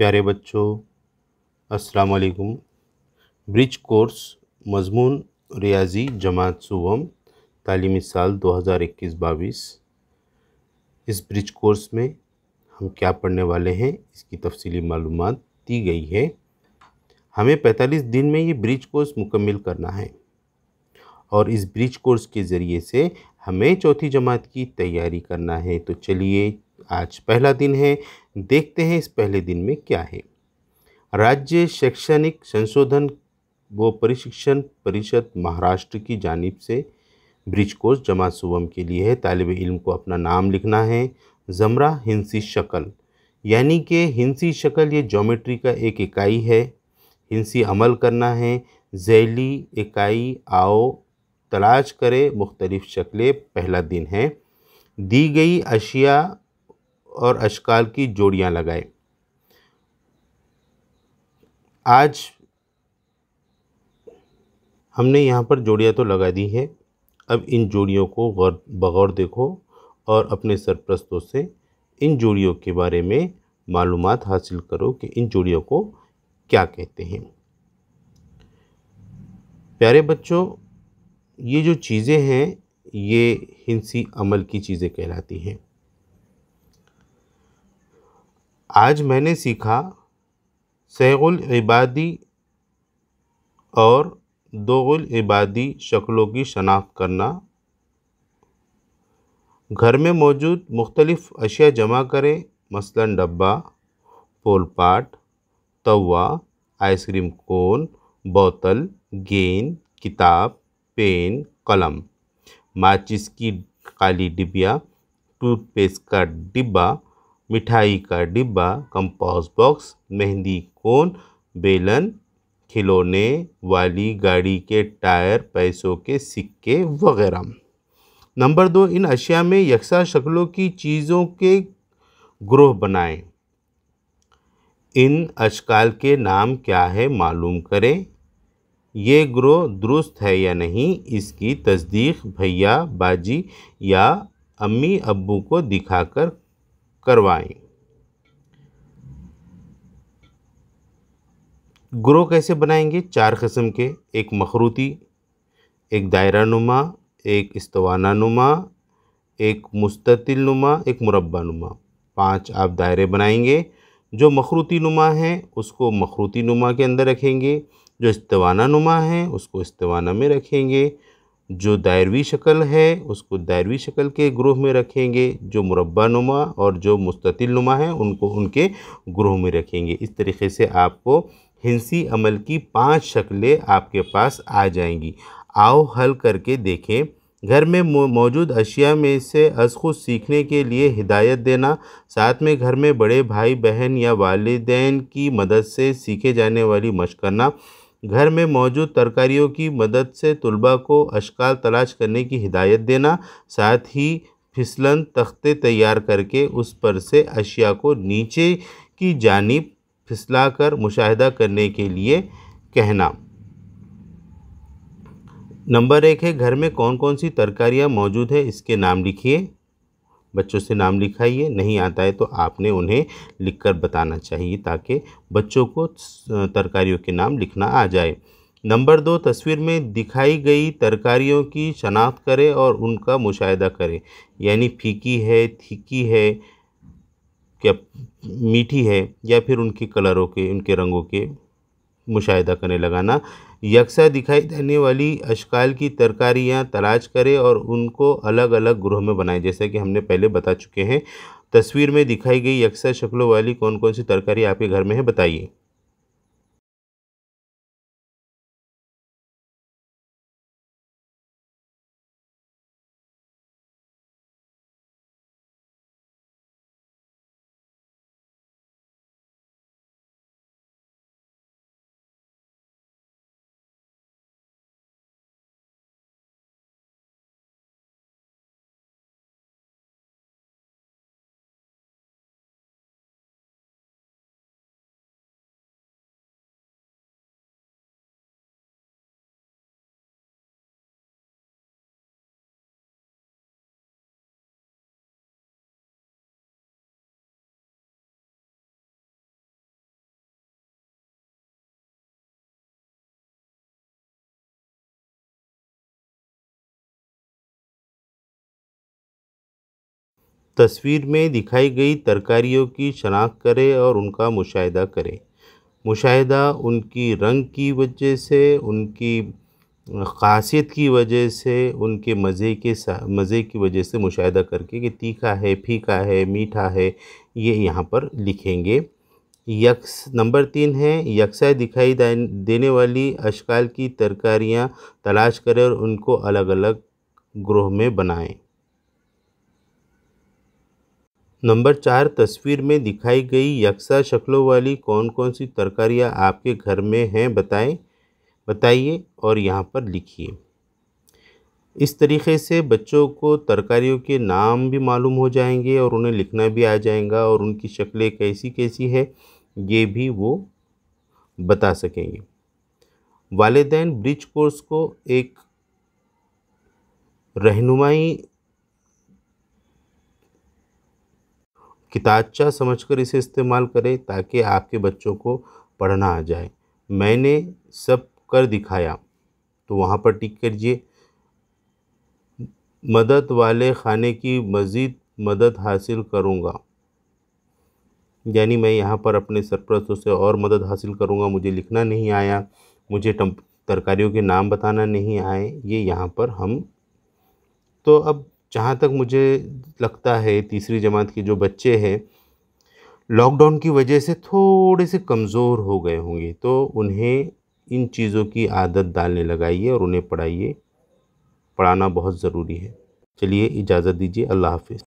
प्यारे बच्चों, अस्सलाम वालेकुम। ब्रिज कोर्स मज़मून रियाज़ी जमात सुवम तालीमी साल 2021-22। इस ब्रिज कोर्स में हम क्या पढ़ने वाले हैं, इसकी तफसीली मालूमात दी गई है। हमें 45 दिन में ये ब्रिज कोर्स मुकम्मल करना है और इस ब्रिज कोर्स के ज़रिए से हमें चौथी जमात की तैयारी करना है। तो चलिए, आज पहला दिन है, देखते हैं इस पहले दिन में क्या है। राज्य शैक्षणिक संशोधन व प्रशिक्षण परिषद महाराष्ट्र की जानिब से ब्रिज कोर्स जमात सुवम के लिए है। तालिब इल्म को अपना नाम लिखना है। ज़मरा हिंसी शक्ल, यानी कि हिंसी शक्ल ये ज्योमेट्री का एक इकाई है। हिंसी अमल करना है। झैली इकाई आओ तलाश करें मुख्तलिफ शक्लें। पहला दिन है। दी गई अशिया और अशकाल की जोड़ियाँ लगाएं। आज हमने यहाँ पर जोड़ियाँ तो लगा दी है। अब इन जोड़ियों को बगौर देखो और अपने सरपरस्तों से इन जोड़ियों के बारे में मालूमात हासिल करो कि इन जोड़ियों को क्या कहते हैं। प्यारे बच्चों, ये जो चीज़ें हैं ये हिंसी अमल की चीज़ें कहलाती हैं। आज मैंने सीखा सैगुल इबादी और दोगुल इबादी शक्लों की शनाख्त करना। घर में मौजूद मुख्तलिफ़ अशिया जमा करें, मसलन डब्बा, पोलपाट, तवा, आइसक्रीम कोन, बोतल, गेंद, किताब, पेन, कलम, माचिस की काली डिबिया, टूथपेस्ट का डिब्बा, मिठाई का डिब्बा, कंपास बॉक्स, मेहंदी कोन, बेलन, खिलौने वाली गाड़ी के टायर, पैसों के सिक्के वगैरह। नंबर 2, इन अशिया में यकसा शक्लों की चीज़ों के ग्रोह बनाएं। इन अशकाल के नाम क्या है मालूम करें। ये ग्रोह दुरुस्त है या नहीं, इसकी तस्दीक भैया बाजी या अम्मी अब्बू को दिखाकर करवाएं। ग्रोह कैसे बनाएंगे? 4 किस्म के, एक मखरूती, एक दायरा नुमा, एक इस्तवाना नुमा, एक मुस्ततिल नुमा, एक मुरब्बा नुमा। 5 आप दायरे बनाएंगे। जो मखरूती नुमा है उसको मखरूती नुमा के अंदर रखेंगे, जो इस्तवाना नुमा है उसको इस्तवाना में रखेंगे, जो दायरवी शक्ल है उसको दायरवी शक्ल के ग्रोह में रखेंगे, जो मुरब्बा नुमा और जो मुस्ततिल नुमा है उनको उनके ग्रोह में रखेंगे। इस तरीके से आपको हिंसी अमल की 5 शक्लें आपके पास आ जाएंगी। आओ हल करके देखें। घर में मौजूद अशिया में से अज़ खुद सीखने के लिए हिदायत देना, साथ में घर में बड़े भाई बहन या वालिदैन की मदद से सीखे जाने वाली मशक करना, घर में मौजूद तरकारियों की मदद से तुलबा को अशकाल तलाश करने की हिदायत देना, साथ ही फिसलन तख्ते तैयार करके उस पर से अशिया को नीचे की जानिब फिसला कर मुशाहिदा करने के लिए कहना। नंबर 1 है, घर में कौन कौन सी तरकारियाँ मौजूद है इसके नाम लिखिए। बच्चों से नाम लिखाइए। नहीं आता है तो आपने उन्हें लिखकर बताना चाहिए ताकि बच्चों को तरकारियों के नाम लिखना आ जाए। नंबर 2, तस्वीर में दिखाई गई तरकारियों की शनाख्त करें और उनका मुशाहिदा करें, यानी फीकी है, तीखी है, क्या मीठी है, या फिर उनके कलरों के, उनके रंगों के मुशाहिदा करने लगाना। यकसा दिखाई देने वाली अशकाल की तरकारियाँ तलाश करें और उनको अलग अलग ग्रोह में बनाएं, जैसे कि हमने पहले बता चुके हैं। तस्वीर में दिखाई गई यकसा शक्लों वाली कौन कौन सी तरकारी आपके घर में है, बताइए। तस्वीर में दिखाई गई तरकारियों की शनाख्त करें और उनका मुशाहिदा करें। मुशाहिदा उनकी रंग की वजह से, उनकी ख़ासियत की वजह से, उनके मज़े की वजह से मुशाहिदा करके कि तीखा है, फीका है, मीठा है, ये यहाँ पर लिखेंगे। नंबर 3 है, यकसा दिखाई देने वाली अशकाल की तरकारियाँ तलाश करें और उनको अलग-अलग ग्रोह में बनाएँ। नंबर 4, तस्वीर में दिखाई गई यकसा शक्लों वाली कौन-कौन सी तरकारियाँ आपके घर में हैं बताइए और यहाँ पर लिखिए। इस तरीक़े से बच्चों को तरकारियों के नाम भी मालूम हो जाएंगे और उन्हें लिखना भी आ जाएगा और उनकी शक्लें कैसी-कैसी है ये भी वो बता सकेंगे। वालिदैन ब्रिज कोर्स को एक रहनुमाई किताबचा समझकर इसे इस्तेमाल करें ताकि आपके बच्चों को पढ़ना आ जाए। मैंने सब कर दिखाया, तो वहाँ पर टिक कीजिए। मदद वाले खाने की मज़ीद मदद हासिल करूँगा, यानी मैं यहाँ पर अपने सरपरस्तों से और मदद हासिल करूँगा। मुझे लिखना नहीं आया, मुझे तरकारियों के नाम बताना नहीं आए, ये यहाँ पर हम तो अब जहाँ तक मुझे लगता है तीसरी जमात के जो बच्चे हैं लॉकडाउन की वजह से थोड़े से कमज़ोर हो गए होंगे, तो उन्हें इन चीज़ों की आदत डालने लगाइए और उन्हें पढ़ाइए। पढ़ाना बहुत ज़रूरी है। चलिए इजाज़त दीजिए। अल्लाह हाफ़िज़।